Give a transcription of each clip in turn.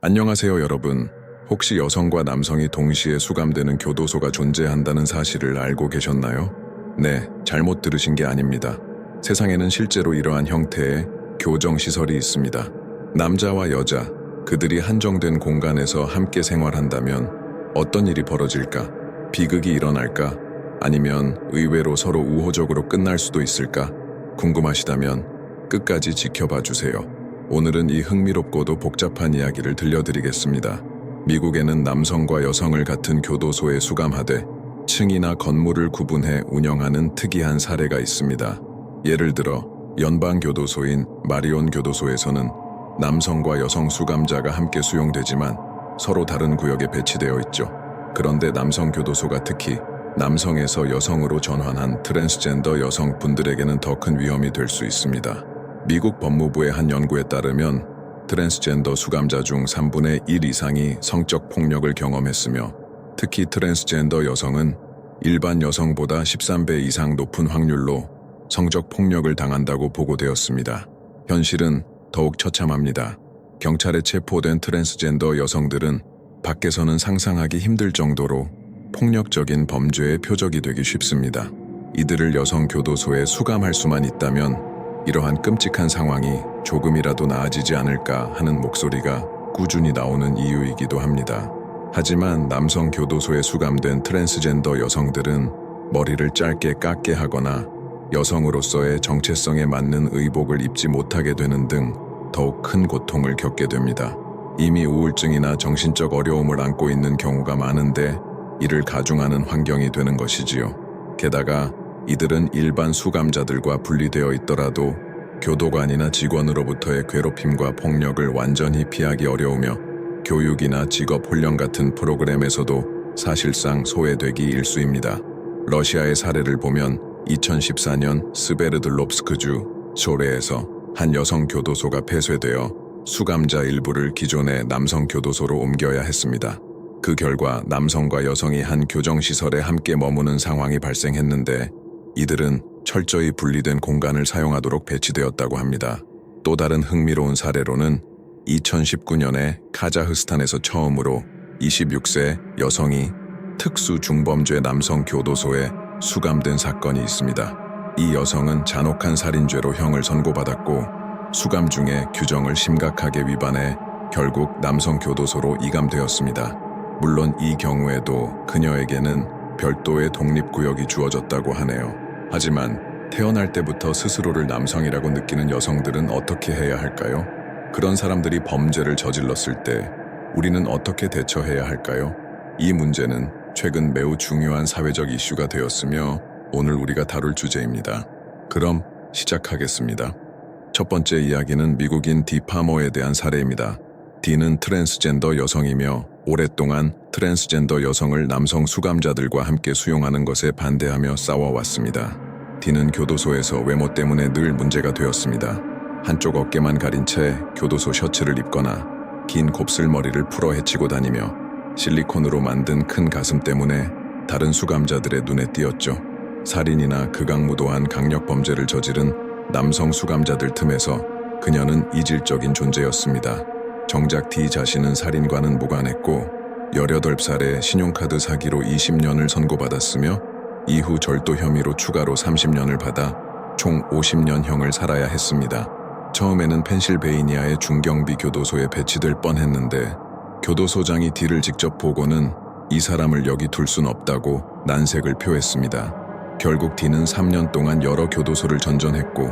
안녕하세요, 여러분. 혹시 여성과 남성이 동시에 수감되는 교도소가 존재한다는 사실을 알고 계셨나요? 네, 잘못 들으신 게 아닙니다. 세상에는 실제로 이러한 형태의 교정시설이 있습니다. 남자와 여자, 그들이 한정된 공간에서 함께 생활한다면 어떤 일이 벌어질까? 비극이 일어날까? 아니면 의외로 서로 우호적으로 끝날 수도 있을까? 궁금하시다면 끝까지 지켜봐 주세요. 오늘은 이 흥미롭고도 복잡한 이야기를 들려드리겠습니다. 미국에는 남성과 여성을 같은 교도소에 수감하되 층이나 건물을 구분해 운영하는 특이한 사례가 있습니다. 예를 들어 연방교도소인 마리온 교도소에서는 남성과 여성 수감자가 함께 수용되지만 서로 다른 구역에 배치되어 있죠. 그런데 남성 교도소가 특히 남성에서 여성으로 전환한 트랜스젠더 여성분들에게는 더 큰 위험이 될 수 있습니다. 미국 법무부의 한 연구에 따르면 트랜스젠더 수감자 중 3분의 1 이상이 성적 폭력을 경험했으며 특히 트랜스젠더 여성은 일반 여성보다 13배 이상 높은 확률로 성적 폭력을 당한다고 보고되었습니다. 현실은 더욱 처참합니다. 경찰에 체포된 트랜스젠더 여성들은 밖에서는 상상하기 힘들 정도로 폭력적인 범죄의 표적이 되기 쉽습니다. 이들을 여성 교도소에 수감할 수만 있다면 이러한 끔찍한 상황이 조금이라도 나아지지 않을까 하는 목소리가 꾸준히 나오는 이유이기도 합니다. 하지만 남성 교도소에 수감된 트랜스젠더 여성들은 머리를 짧게 깎게 하거나 여성으로서의 정체성에 맞는 의복을 입지 못하게 되는 등 더욱 큰 고통을 겪게 됩니다. 이미 우울증이나 정신적 어려움을 안고 있는 경우가 많은데 이를 가중하는 환경이 되는 것이지요. 게다가 이들은 일반 수감자들과 분리되어 있더라도 교도관이나 직원으로부터의 괴롭힘과 폭력을 완전히 피하기 어려우며 교육이나 직업 훈련 같은 프로그램에서도 사실상 소외되기 일쑤입니다. 러시아의 사례를 보면 2014년 스베르들롭스크주 소레에서 한 여성 교도소가 폐쇄되어 수감자 일부를 기존의 남성 교도소로 옮겨야 했습니다. 그 결과 남성과 여성이 한 교정시설에 함께 머무는 상황이 발생했는데 이들은 철저히 분리된 공간을 사용하도록 배치되었다고 합니다. 또 다른 흥미로운 사례로는 2019년에 카자흐스탄에서 처음으로 26세 여성이 특수 중범죄 남성 교도소에 수감된 사건이 있습니다. 이 여성은 잔혹한 살인죄로 형을 선고받았고 수감 중에 규정을 심각하게 위반해 결국 남성 교도소로 이감되었습니다. 물론 이 경우에도 그녀에게는 별도의 독립구역이 주어졌다고 하네요. 하지만 태어날 때부터 스스로를 남성이라고 느끼는 여성들은 어떻게 해야 할까요? 그런 사람들이 범죄를 저질렀을 때 우리는 어떻게 대처해야 할까요? 이 문제는 최근 매우 중요한 사회적 이슈가 되었으며 오늘 우리가 다룰 주제입니다. 그럼 시작하겠습니다. 첫 번째 이야기는 미국인 디 파머에 대한 사례입니다. 디는 트랜스젠더 여성이며 오랫동안 트랜스젠더 여성을 남성 수감자들과 함께 수용하는 것에 반대하며 싸워왔습니다. 디는 교도소에서 외모 때문에 늘 문제가 되었습니다. 한쪽 어깨만 가린 채 교도소 셔츠를 입거나 긴 곱슬머리를 풀어 헤치고 다니며 실리콘으로 만든 큰 가슴 때문에 다른 수감자들의 눈에 띄었죠. 살인이나 극악무도한 강력범죄를 저지른 남성 수감자들 틈에서 그녀는 이질적인 존재였습니다. 정작 디 자신은 살인과는 무관했고 18살에 신용카드 사기로 20년을 선고받았으며 이후 절도 혐의로 추가로 30년을 받아 총 50년형을 살아야 했습니다. 처음에는 펜실베이니아의 중경비 교도소에 배치될 뻔했는데 교도소장이 디를 직접 보고는 이 사람을 여기 둘 순 없다고 난색을 표했습니다. 결국 디는 3년 동안 여러 교도소를 전전했고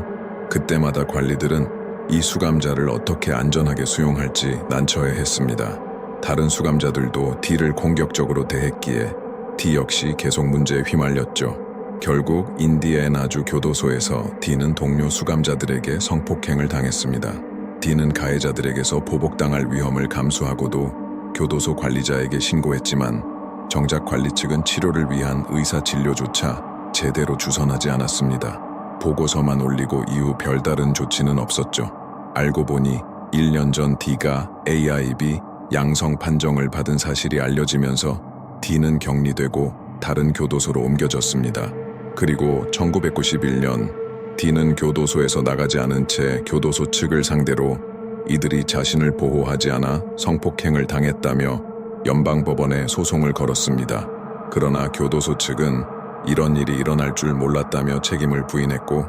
그때마다 관리들은 이 수감자를 어떻게 안전하게 수용할지 난처해했습니다. 다른 수감자들도 디를 공격적으로 대했기에 디 역시 계속 문제에 휘말렸죠. 결국 인디애나주 교도소에서 디는 동료 수감자들에게 성폭행을 당했습니다. 디는 가해자들에게서 보복당할 위험을 감수하고도 교도소 관리자에게 신고했지만 정작 관리 측은 치료를 위한 의사 진료조차 제대로 주선하지 않았습니다. 보고서만 올리고 이후 별다른 조치는 없었죠. 알고 보니 1년 전 D가 AIB 양성 판정을 받은 사실이 알려지면서 D는 격리되고 다른 교도소로 옮겨졌습니다. 그리고 1991년 D는 교도소에서 나가지 않은 채 교도소 측을 상대로 이들이 자신을 보호하지 않아 성폭행을 당했다며 연방법원에 소송을 걸었습니다. 그러나 교도소 측은 이런 일이 일어날 줄 몰랐다며 책임을 부인했고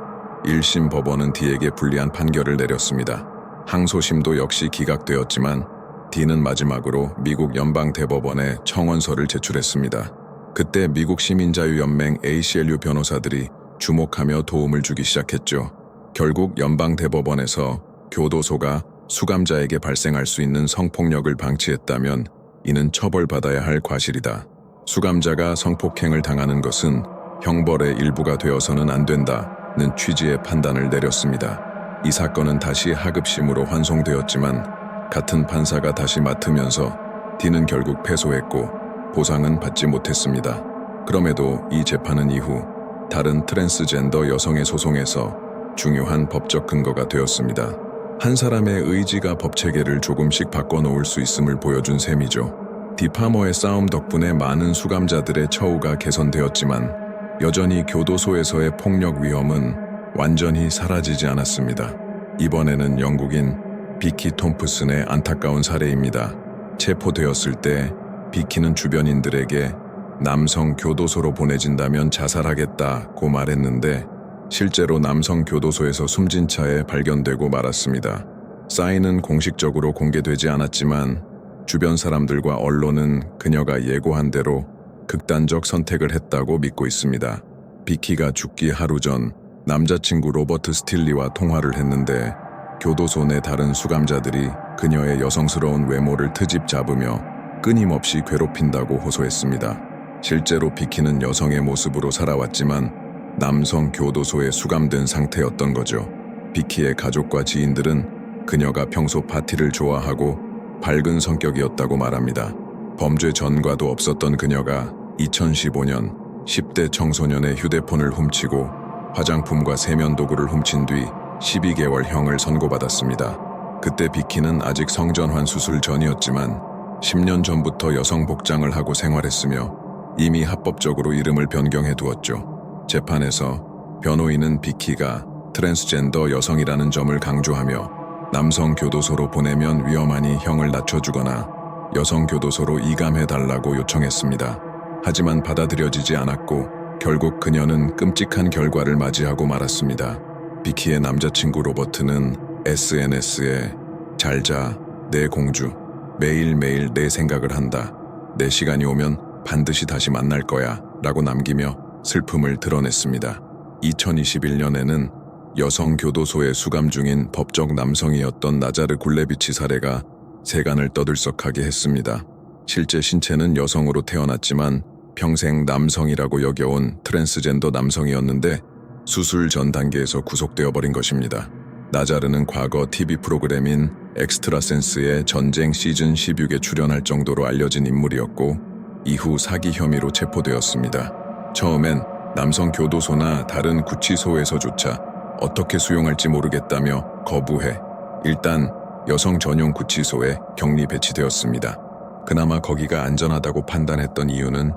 1심 법원은 D에게 불리한 판결을 내렸습니다. 항소심도 역시 기각되었지만 D는 마지막으로 미국 연방대법원에 청원서를 제출했습니다. 그때 미국 시민자유연맹 ACLU 변호사들이 주목하며 도움을 주기 시작했죠. 결국 연방대법원에서 교도소가 수감자에게 발생할 수 있는 성폭력을 방치했다면 이는 처벌받아야 할 과실이다. 수감자가 성폭행을 당하는 것은 형벌의 일부가 되어서는 안 된다는 취지의 판단을 내렸습니다. 이 사건은 다시 하급심으로 환송되었지만 같은 판사가 다시 맡으면서 D는 결국 패소했고 보상은 받지 못했습니다. 그럼에도 이 재판은 이후 다른 트랜스젠더 여성의 소송에서 중요한 법적 근거가 되었습니다. 한 사람의 의지가 법체계를 조금씩 바꿔놓을 수 있음을 보여준 셈이죠. 디파머의 싸움 덕분에 많은 수감자들의 처우가 개선되었지만 여전히 교도소에서의 폭력 위험은 완전히 사라지지 않았습니다. 이번에는 영국인 비키 톰프슨의 안타까운 사례입니다. 체포되었을 때 비키는 주변인들에게 남성 교도소로 보내진다면 자살하겠다고 말했는데 실제로 남성 교도소에서 숨진 차에 발견되고 말았습니다. 사인은 공식적으로 공개되지 않았지만 주변 사람들과 언론은 그녀가 예고한 대로 극단적 선택을 했다고 믿고 있습니다. 비키가 죽기 하루 전 남자친구 로버트 스틸리와 통화를 했는데 교도소 내 다른 수감자들이 그녀의 여성스러운 외모를 트집 잡으며 끊임없이 괴롭힌다고 호소했습니다. 실제로 비키는 여성의 모습으로 살아왔지만 남성 교도소에 수감된 상태였던 거죠. 비키의 가족과 지인들은 그녀가 평소 파티를 좋아하고 밝은 성격이었다고 말합니다. 범죄 전과도 없었던 그녀가 2015년 10대 청소년의 휴대폰을 훔치고 화장품과 세면도구를 훔친 뒤 12개월형을 선고받았습니다. 그때 비키는 아직 성전환 수술 전이었지만 10년 전부터 여성 복장을 하고 생활했으며 이미 합법적으로 이름을 변경해 두었죠. 재판에서 변호인은 비키가 트랜스젠더 여성이라는 점을 강조하며 남성 교도소로 보내면 위험하니 형을 낮춰주거나 여성 교도소로 이감해달라고 요청했습니다. 하지만 받아들여지지 않았고 결국 그녀는 끔찍한 결과를 맞이하고 말았습니다. 비키의 남자친구 로버트는 SNS에 잘자, 내 공주, 매일매일 내 생각을 한다. 내 시간이 오면 반드시 다시 만날 거야 라고 남기며 슬픔을 드러냈습니다. 2021년에는 여성 교도소에 수감 중인 법적 남성이었던 나자르 굴레비치 사례가 세간을 떠들썩하게 했습니다. 실제 신체는 여성으로 태어났지만 평생 남성이라고 여겨온 트랜스젠더 남성이었는데 수술 전 단계에서 구속되어 버린 것입니다. 나자르는 과거 TV 프로그램인 엑스트라센스의 전쟁 시즌 16에 출연할 정도로 알려진 인물이었고 이후 사기 혐의로 체포되었습니다. 처음엔 남성 교도소나 다른 구치소에서조차 어떻게 수용할지 모르겠다며 거부해 일단 여성 전용 구치소에 격리 배치되었습니다. 그나마 거기가 안전하다고 판단했던 이유는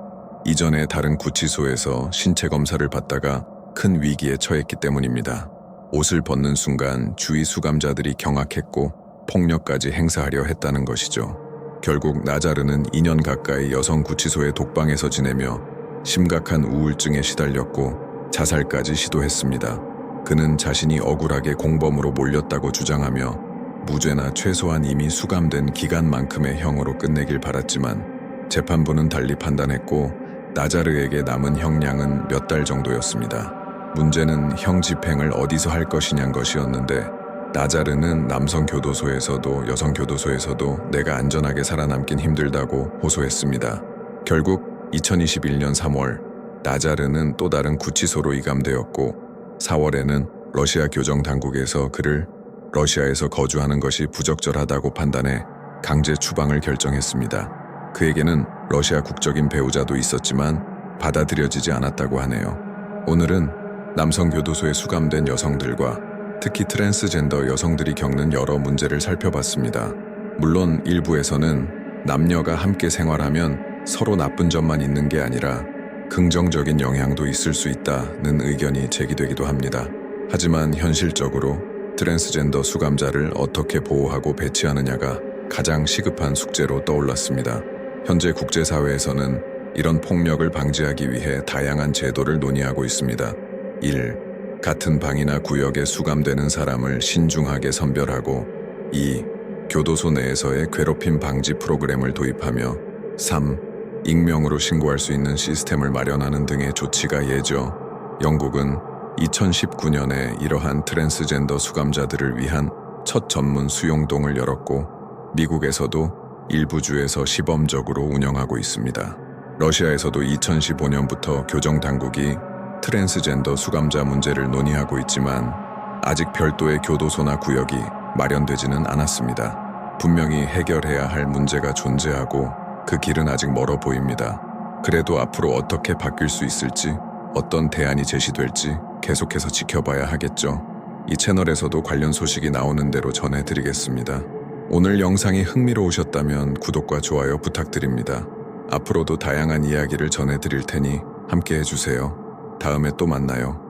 이전에 다른 구치소에서 신체 검사를 받다가 큰 위기에 처했기 때문입니다. 옷을 벗는 순간 주위 수감자들이 경악했고 폭력까지 행사하려 했다는 것이죠. 결국 나자르는 2년 가까이 여성 구치소의 독방에서 지내며 심각한 우울증에 시달렸고 자살까지 시도했습니다. 그는 자신이 억울하게 공범으로 몰렸다고 주장하며 무죄나 최소한 이미 수감된 기간만큼의 형으로 끝내길 바랐지만 재판부는 달리 판단했고 나자르에게 남은 형량은 몇 달 정도였습니다. 문제는 형 집행을 어디서 할 것이냐는 것이었는데 나자르는 남성 교도소에서도 여성 교도소에서도 내가 안전하게 살아남긴 힘들다고 호소했습니다. 결국 2021년 3월 나자르는 또 다른 구치소로 이감되었고 4월에는 러시아 교정 당국에서 그를 러시아에서 거주하는 것이 부적절하다고 판단해 강제 추방을 결정했습니다. 그에게는 러시아 국적인 배우자도 있었지만 받아들여지지 않았다고 하네요. 오늘은 남성 교도소에 수감된 여성들과 특히 트랜스젠더 여성들이 겪는 여러 문제를 살펴봤습니다. 물론 일부에서는 남녀가 함께 생활하면 서로 나쁜 점만 있는 게 아니라 긍정적인 영향도 있을 수 있다는 의견이 제기되기도 합니다. 하지만 현실적으로 트랜스젠더 수감자를 어떻게 보호하고 배치하느냐가 가장 시급한 숙제로 떠올랐습니다. 현재 국제사회에서는 이런 폭력을 방지하기 위해 다양한 제도를 논의하고 있습니다. 1. 같은 방이나 구역에 수감되는 사람을 신중하게 선별하고 2. 교도소 내에서의 괴롭힘 방지 프로그램을 도입하며 3. 익명으로 신고할 수 있는 시스템을 마련하는 등의 조치가 예죠. 영국은 2019년에 이러한 트랜스젠더 수감자들을 위한 첫 전문 수용동을 열었고 미국에서도 일부 주에서 시범적으로 운영하고 있습니다. 러시아에서도 2015년부터 교정 당국이 트랜스젠더 수감자 문제를 논의하고 있지만 아직 별도의 교도소나 구역이 마련되지는 않았습니다. 분명히 해결해야 할 문제가 존재하고 그 길은 아직 멀어 보입니다. 그래도 앞으로 어떻게 바뀔 수 있을지, 어떤 대안이 제시될지 계속해서 지켜봐야 하겠죠. 이 채널에서도 관련 소식이 나오는 대로 전해드리겠습니다. 오늘 영상이 흥미로우셨다면 구독과 좋아요 부탁드립니다. 앞으로도 다양한 이야기를 전해드릴 테니 함께 해주세요. 다음에 또 만나요.